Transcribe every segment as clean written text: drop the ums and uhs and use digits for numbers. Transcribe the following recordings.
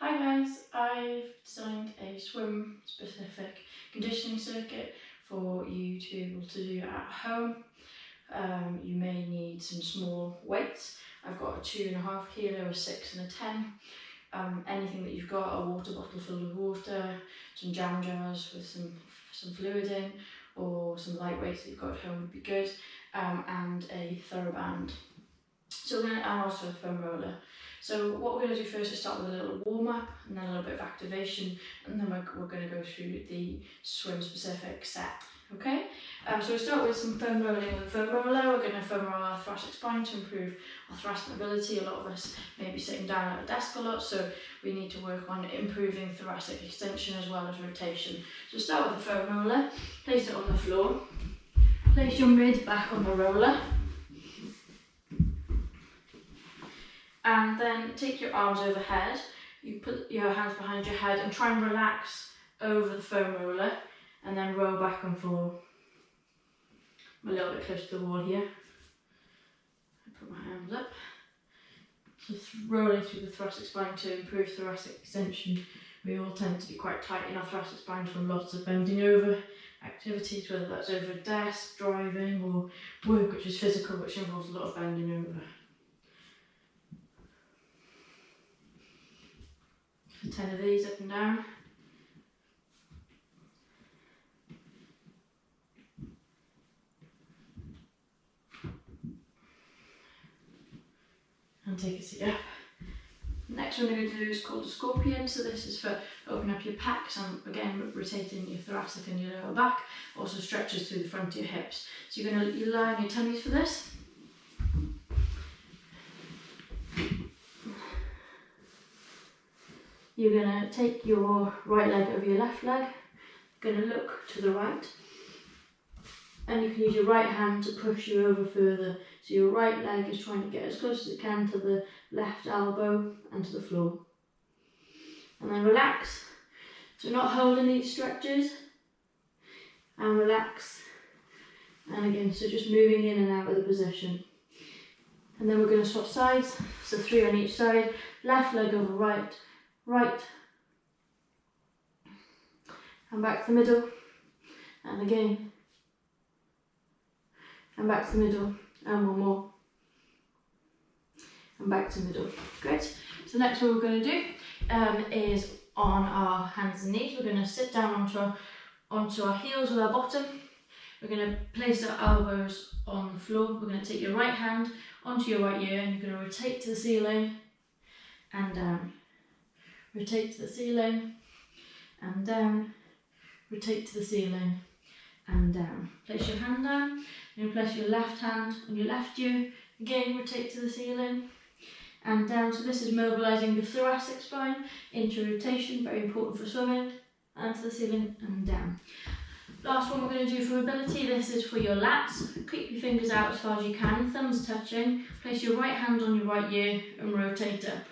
Hi guys, I've designed a swim specific conditioning circuit for you to be able to do at home. You may need some small weights. I've got a 2.5 kilo, a 6 and a 10. Anything that you've got, a water bottle filled with water, some jam jars with some fluid in, or some light weights that you've got at home would be good, and a theraband. And also a foam roller. So what we're going to do first is start with a little warm up and then a little bit of activation, and then we're going to go through the swim specific set. Okay, so we start with some foam rolling with a foam roller. We're going to foam roll our thoracic spine to improve our thoracic mobility. A lot of us may be sitting down at a desk a lot, so we need to work on improving thoracic extension as well as rotation. So start with the foam roller, place it on the floor, place your mid back on the roller, and then take your arms overhead. You put your hands behind your head and try and relax over the foam roller, and then roll back and forth. I'm a little bit close to the wall here. I put my hands up. Just rolling through the thoracic spine to improve thoracic extension. We all tend to be quite tight in our thoracic spine from lots of bending over activities, whether that's over a desk, driving, or work which is physical, which involves a lot of bending over. 10 of these up and down. And take a seat up. Next one we're going to do is called a scorpion. So this is for opening up your pecs and again rotating your thoracic and your lower back. Also stretches through the front of your hips. So you're going to lie on your tummies for this. You're going to take your right leg over your left leg, going to look to the right, and you can use your right hand to push you over further. So your right leg is trying to get as close as it can to the left elbow and to the floor. And then relax. So not holding these stretches, and relax. And again, so just moving in and out of the position. And then we're going to swap sides, so 3 on each side, left leg over right, right, and back to the middle, and again, and back to the middle, and one more, and back to the middle. Great. So next what we're going to do is on our hands and knees. We're going to sit down onto our heels with our bottom. We're going to place our elbows on the floor. We're going to take your right hand onto your right ear, and you're going to rotate to the ceiling and down. Rotate to the ceiling and down, rotate to the ceiling and down. Place your hand down, and place your left hand on your left ear, again rotate to the ceiling and down. So this is mobilising the thoracic spine into rotation, very important for swimming, and to the ceiling and down. Last one we're going to do for mobility, this is for your lats. Keep your fingers out as far as you can, thumbs touching, place your right hand on your right ear and rotate up.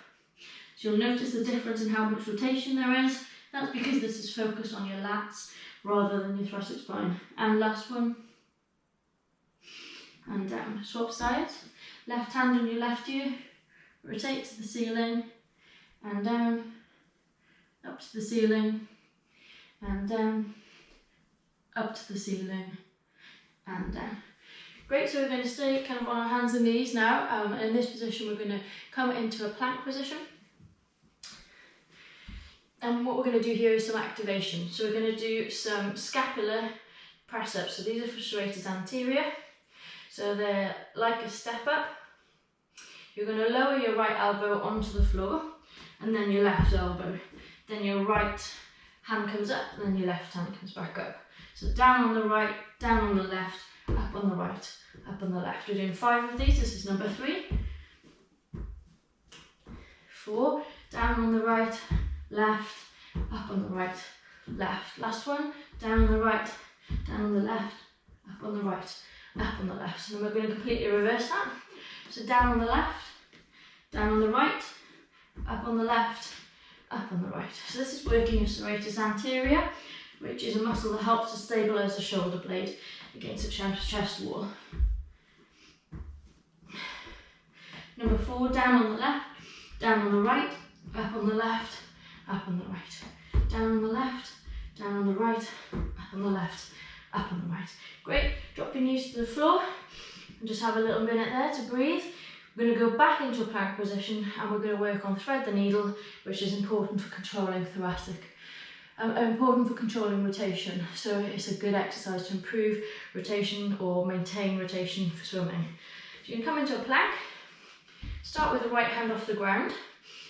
So you'll notice the difference in how much rotation there is. That's because this is focused on your lats rather than your thoracic spine. And last one, and down. Swap sides. Left hand on your left ear, rotate to the ceiling and down, up to the ceiling and down, up to the ceiling and down. Great, so we're going to stay kind of on our hands and knees now. And in this position we're going to come into a plank position. And what we're going to do here is some activation. So we're going to do some scapular press-ups. So these are for serratus anterior. So they're like a step up. You're going to lower your right elbow onto the floor, and then your left elbow. Then your right hand comes up, and then your left hand comes back up. So down on the right, down on the left, up on the right, up on the left. We're doing 5 of these. This is number 3. 4, down on the right, left, up on the right, left. Last one, down on the right, down on the left, up on the right, up on the left. So then we're going to completely reverse that. So down on the left, down on the right, up on the left, up on the right. So this is working your serratus anterior, which is a muscle that helps to stabilise the shoulder blade against the chest wall. Number 4, down on the left, down on the right, up on the left, up on the right. Down on the left, down on the right, up on the left, up on the right. Great, drop your knees to the floor and just have a little minute there to breathe. We're going to go back into a plank position and we're going to work on thread the needle, which is important for controlling important for controlling rotation. So it's a good exercise to improve rotation or maintain rotation for swimming. So you can come into a plank, start with the right hand off the ground.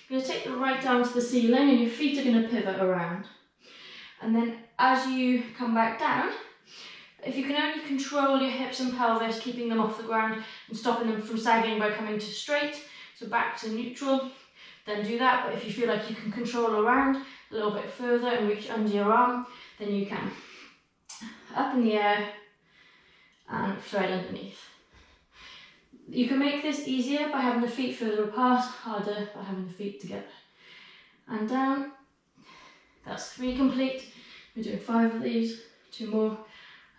You're going to take the right down to the ceiling and your feet are going to pivot around. And then as you come back down, if you can only control your hips and pelvis, keeping them off the ground and stopping them from sagging by coming to straight, so back to neutral, then do that. But if you feel like you can control around a little bit further and reach under your arm, then you can. Up in the air and thread underneath. You can make this easier by having the feet further apart, harder by having the feet together. And down. That's 3 complete. We're doing 5 of these, 2 more.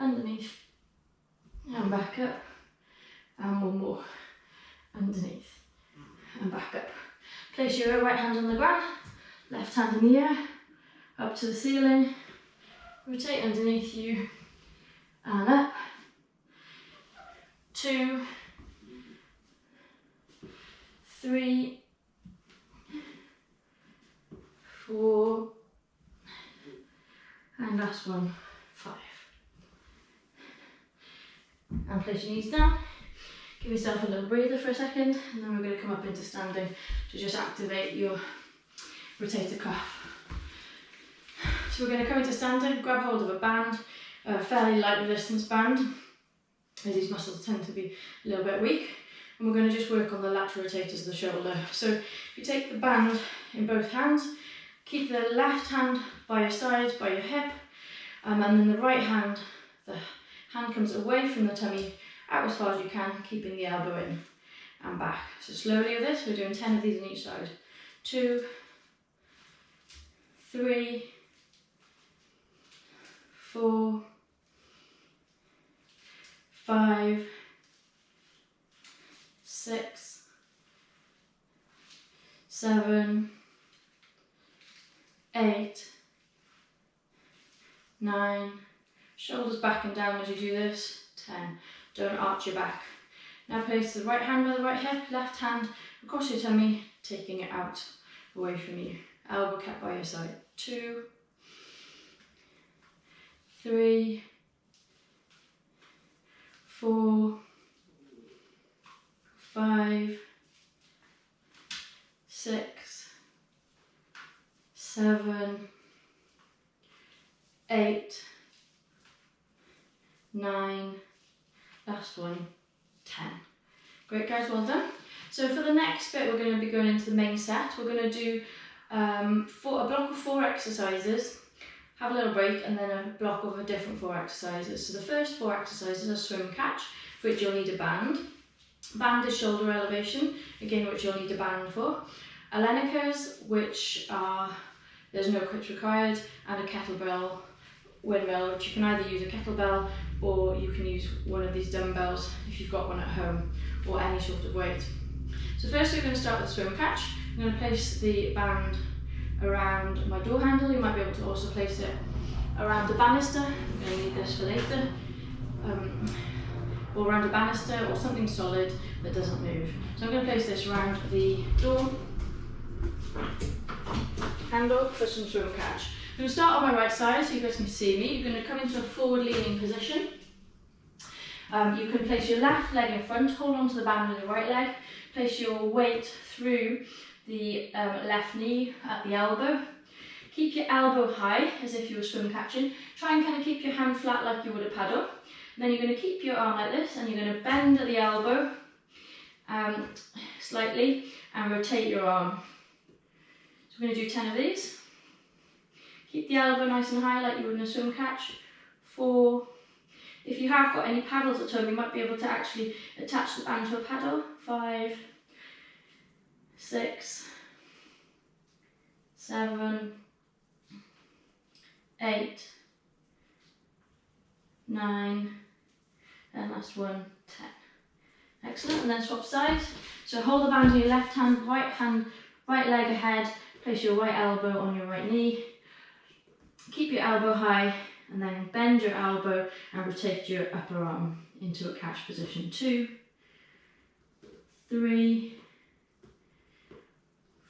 Underneath and back up, and 1 more underneath and back up. Place your right hand on the ground, left hand in the air, up to the ceiling, rotate underneath you and up. 2, 3, 4, and last one, 5. And place your knees down, give yourself a little breather for a second, and then we're going to come up into standing to just activate your rotator cuff. So we're going to come into standing, grab hold of a band, a fairly light resistance band, as these muscles tend to be a little bit weak, and we're going to just work on the lateral rotators of the shoulder. So if you take the band in both hands, keep the left hand by your side, by your hip, and then the right hand, the hand comes away from the tummy, out as far as you can, keeping the elbow in and back. So slowly with this, we're doing 10 of these on each side. 2, 3, 4, 5, 6, 7, 8, 9, shoulders back and down as you do this, 10. Don't arch your back. Now place the right hand by the right hip, left hand across your tummy, taking it out away from you. Elbow kept by your side. 2, 3, 4, 5, 6, 7, 8, 9, last one, 10. Great guys, well done. So for the next bit, we're going to be going into the main set. We're going to do a block of 4 exercises, have a little break, and then a block of a different 4 exercises. So the first 4 exercises are swim catch, for which you'll need a band. Band is shoulder elevation, again, which you'll need a band for. Alenicas, which are, there's no quits required, and a kettlebell windmill, which you can either use a kettlebell or you can use one of these dumbbells if you've got one at home, or any sort of weight. So first we're going to start with swim catch. I'm going to place the band around my door handle. You might be able to also place it around the banister. I'm going to need this for later. Or around a banister or something solid that doesn't move. So I'm going to place this around the door handle for some swim catch. I'm going to start on my right side so you guys can see me. You're going to come into a forward leaning position. You can place your left leg in front, hold on to the band with your right leg, place your weight through the left knee at the elbow. Keep your elbow high as if you were swim catching. Try and kind of keep your hand flat like you would a paddle. And then you're going to keep your arm like this and you're going to bend at the elbow slightly and rotate your arm. So we're going to do 10 of these. Keep the elbow nice and high like you would in a swim catch. 4. If you have got any paddles at home, you might be able to actually attach the band to a paddle. 5, 6, 7, 8, 9, and last one, 10. Excellent, and then swap sides. So hold the band in your left hand, right leg ahead, place your right elbow on your right knee, keep your elbow high, and then bend your elbow and rotate your upper arm into a catch position. 2, 3,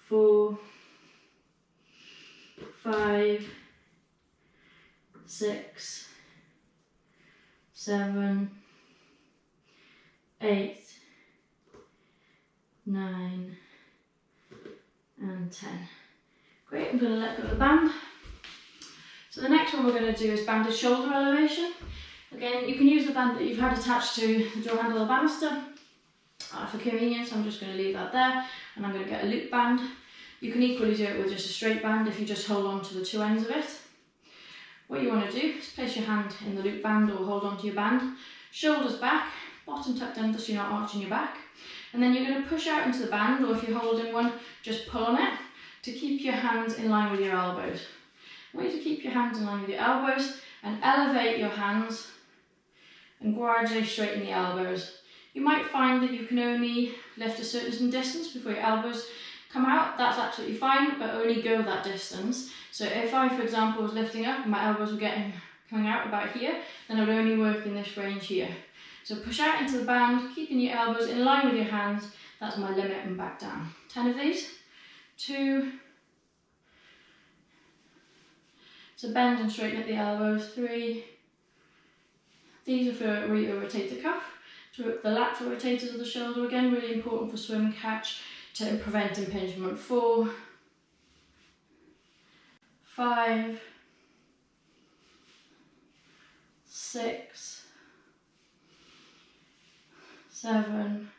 4, 5, 6, 7, 8, 9, and 10. Great, I'm going to let go of the band. So the next one we're going to do is banded shoulder elevation. Again, you can use the band that you've had attached to the door handle or banister. For convenience, I'm just going to leave that there, and I'm going to get a loop band. You can equally do it with just a straight band if you just hold on to the two ends of it. What you want to do is place your hand in the loop band or hold on to your band, shoulders back, bottom tucked under so you're not arching your back, and then you're going to push out into the band, or if you're holding one, just pull on it to keep your hands in line with your elbows. I want you to keep your hands in line with your elbows and elevate your hands and gradually straighten the elbows. You might find that you can only lift a certain distance before your elbows come out. That's absolutely fine, but only go that distance. So if I, for example, was lifting up and my elbows were coming out about here, then I would only work in this range here. So push out into the band, keeping your elbows in line with your hands. That's my limit, and back down. 10 of these. 2. So bend and straighten at the elbows. 3. These are for where you rotate the cuff. So the lateral rotators of the shoulder, again, really important for swim and catch to prevent impingement. 4, 5, 6, 7,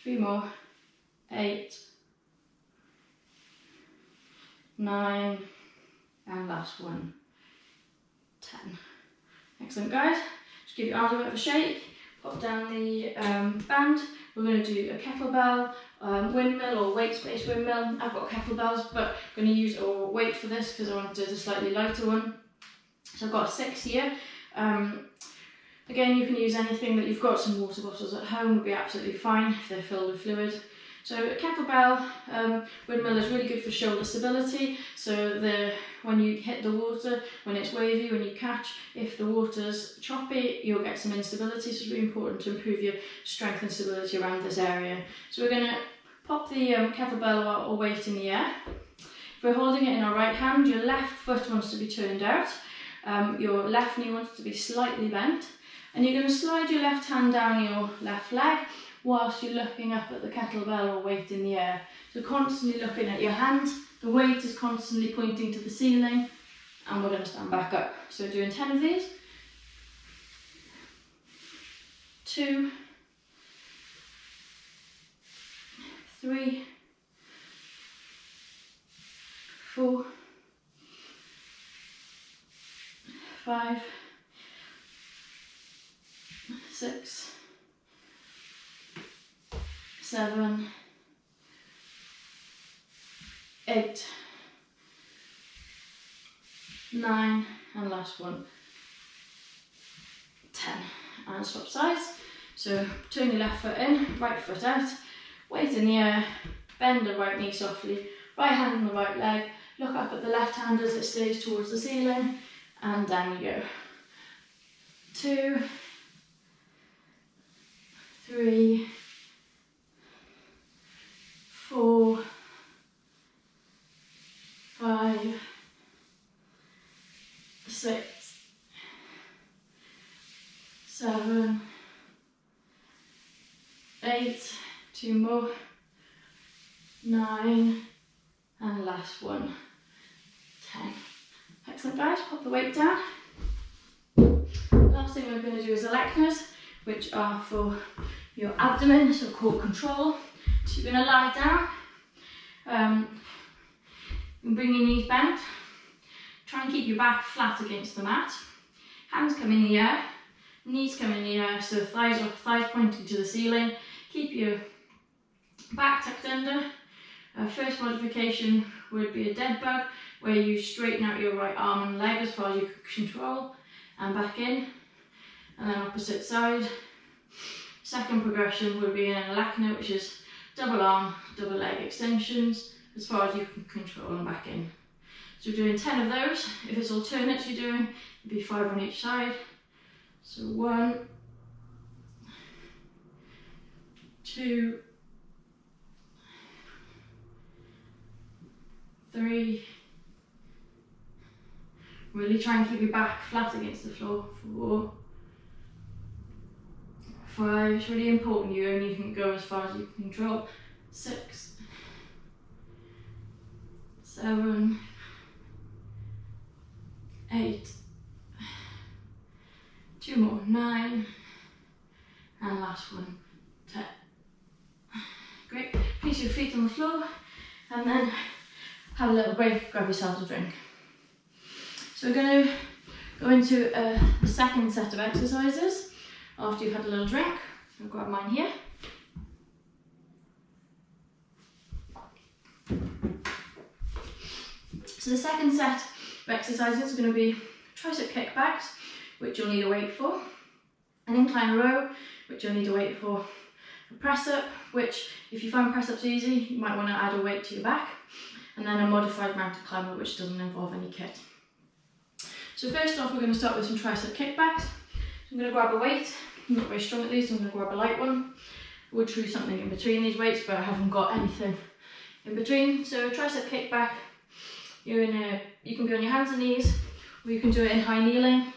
3 more, 8, 9, and last one, 10. Excellent, guys. Just give your arms a bit of a shake, pop down the band. We're going to do a kettlebell, windmill or weights-based windmill. I've got kettlebells, but I'm going to use a weight for this because I wanted a slightly lighter one. So I've got 6 here. Again, you can use anything that you've got. Some water bottles at home would be absolutely fine if they're filled with fluid. So a kettlebell windmill is really good for shoulder stability. So when you hit the water, when it's wavy, when you catch, if the water's choppy, you'll get some instability. So it's really important to improve your strength and stability around this area. So we're going to pop the kettlebell or weight in the air. If we're holding it in our right hand, your left foot wants to be turned out. Your left knee wants to be slightly bent. And you're going to slide your left hand down your left leg whilst you're looking up at the kettlebell or weight in the air. So constantly looking at your hand, the weight is constantly pointing to the ceiling, and we're going to stand back up. So doing 10 of these. 2, 3, 4, 5, 6, 7, 8, 9, and last one, 10. And swap sides. So turn your left foot in, right foot out, weight in the air, bend the right knee softly, right hand on the right leg, look up at the left hand as it stays towards the ceiling, and down you go. 2, 3, 4, 5, 6, 7, 8, 2 more, 9, and last one, 10. Excellent, guys. Pop the weight down. Last thing we're going to do is electors, which are for your abdomen, so core control. So you're going to lie down, and bring your knees bent. Try and keep your back flat against the mat. Hands come in the air, knees come in the air, so thighs pointing to the ceiling. Keep your back tucked under. First modification would be a dead bug, where you straighten out your right arm and leg as far as you can control, and back in, and then opposite side. Second progression would be an alachna, which is double arm, double leg extensions, as far as you can control and back in. So we're doing 10 of those. If it's alternates you're doing, it'd be 5 on each side. So 1, 2, 3. Really try and keep your back flat against the floor. 4, 5. It's really important you only can go as far as you can control. 6, 7, 8. 2 more. 9. And last one. 10. Great. Place your feet on the floor and then have a little break, grab yourself a drink. So we're going to go into the second set of exercises after you've had a little drink. I'll grab mine here. So the second set of exercises are going to be tricep kickbacks, which you'll need a weight for, an incline row, which you'll need a weight for, a press up, which if you find press ups easy, you might want to add a weight to your back, and then a modified mountain climber, which doesn't involve any kit. So first off, we're going to start with some tricep kickbacks. So I'm going to grab a weight. I'm not very strong at these, so I'm going to grab a light one. I would choose something in between these weights, but I haven't got anything in between. So tricep kickback, you can be on your hands and knees, or you can do it in high kneeling.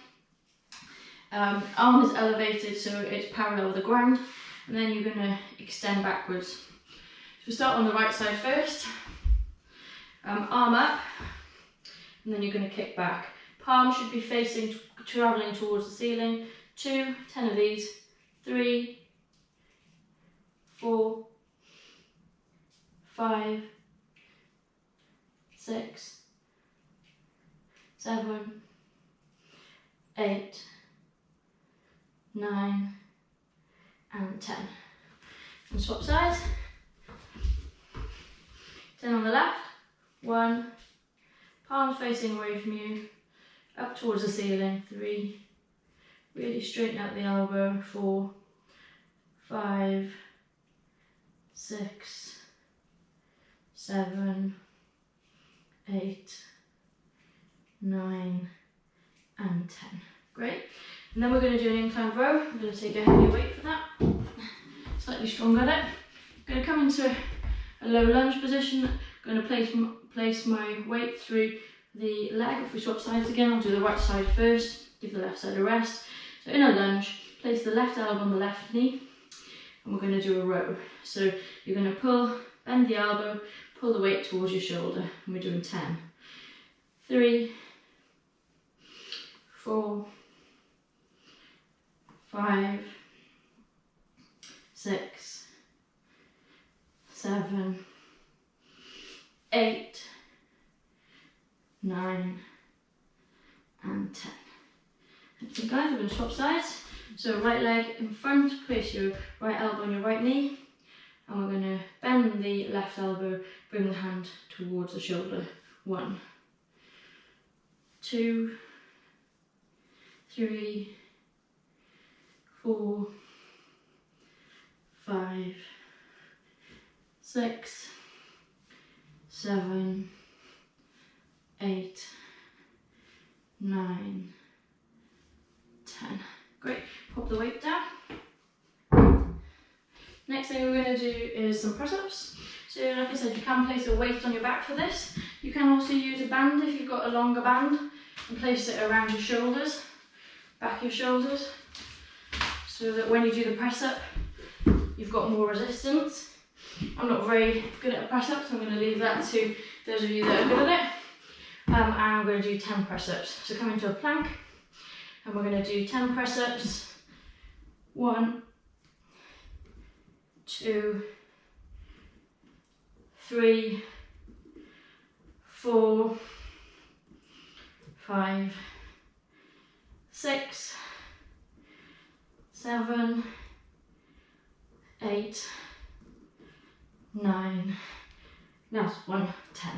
Arm is elevated so it's parallel with the ground, and then you're going to extend backwards. So we start on the right side first. Arm up, and then you're going to kick back. Palm should be facing, travelling towards the ceiling. 2, 10 of these. 3, 4, 5, 6, 7, 8, 9, and 10. And swap sides. 10 on the left. 1, palms facing away from you, up towards the ceiling. 3, really straighten out the elbow. 4, 5, 6, 7, 8, 9, and 10. Great. And then we're going to do an incline row. I'm going to take a heavier weight for that. Slightly stronger at it. I'm going to come into a low lunge position. I'm going to place my weight through the leg. If we swap sides again, I'll do the right side first, give the left side a rest. So in a lunge, place the left elbow on the left knee, and we're going to do a row. So you're going to bend the elbow, pull the weight towards your shoulder, and we're doing 10. 3, 4, 5, 6, 7, 8, 9, and 10. So guys, we're going to swap sides. So right leg in front, place your right elbow on your right knee, and we're going to bend the left elbow, bring the hand towards the shoulder. 1, 2, 3, 4, 5, 6, 7, 8, 9, 10. Great. Pop the weight down. Next thing we're going to do is some press-ups. So like I said, you can place a weight on your back for this. You can also use a band if you've got a longer band, and place it around your shoulders, back of your shoulders, so that when you do the press-up, you've got more resistance. I'm not very good at a press-up, so I'm going to leave that to those of you that are good at it. And I'm going to do 10 press-ups. So come into a plank, and we're going to do 10 press-ups. 1, 2, 3, 4, 5, 6, 7, 8, 9, last one, 10.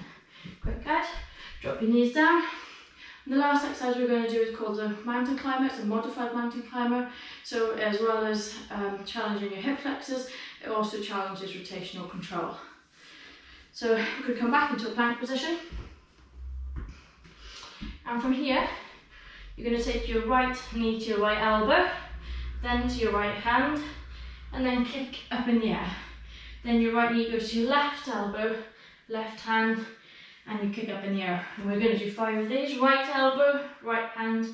Quick guys, drop your knees down. And the last exercise we're going to do is called the mountain climber. It's a modified mountain climber. So as well as challenging your hip flexors, it also challenges rotational control. So we could come back into a plank position. And from here, you're going to take your right knee to your right elbow, then to your right hand, and then kick up in the air. Then your right knee goes to your left elbow, left hand, and you kick up in the air. And we're going to do 5 of these. Right elbow, right hand,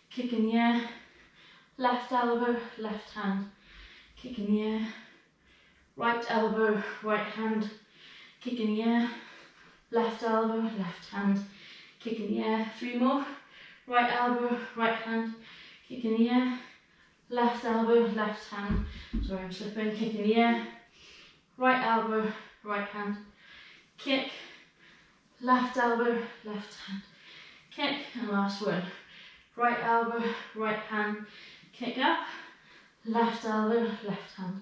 kick in the air. Left elbow, left hand, kick in the air. Right elbow, right hand, kick in the air. Left elbow, left hand, kick in the air. 3 more. Right elbow, right hand, kick in the air. Left elbow, left hand, sorry I'm slipping, kick in the air. Right elbow, right hand, kick. Left elbow, left hand, kick. And last one. Right elbow, right hand, kick up. Left elbow, left hand,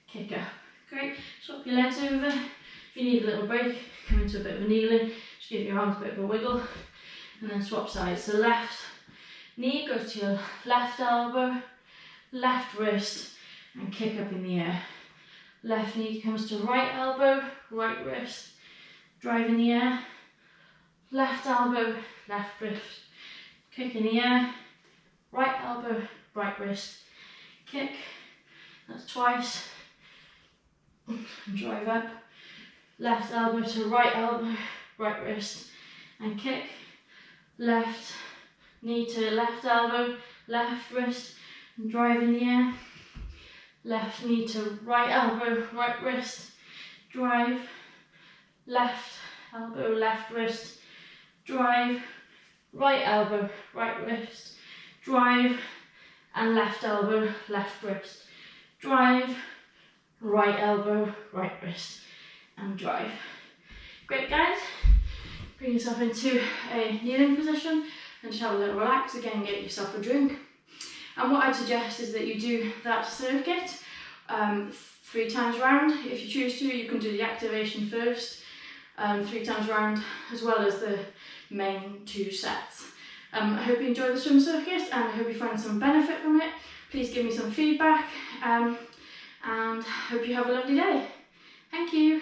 kick up. Great. Swap your legs over. If you need a little break, come into a bit of a kneeling. Just give your arms a bit of a wiggle. And then swap sides. So left knee goes to your left elbow, left wrist, and kick up in the air. Left knee comes to right elbow, right wrist, drive in the air. Left elbow, left wrist, kick in the air. Right elbow, right wrist, kick. That's twice. And drive up. Left elbow to right elbow, right wrist, and kick. Left knee to left elbow, left wrist, and drive in the air. Left knee to right elbow, right wrist, drive. Left elbow, left wrist, drive. Right elbow, right wrist, drive. And left elbow, left wrist, drive. Right elbow, right wrist, and drive. Great, guys. Bring yourself into a kneeling position and just have a little relax. Again, get yourself a drink. And what I'd suggest is that you do that circuit 3 times round. If you choose to, you can do the activation first, 3 times round, as well as the main 2 sets. I hope you enjoy the swim circuit and I hope you find some benefit from it. Please give me some feedback and hope you have a lovely day. Thank you.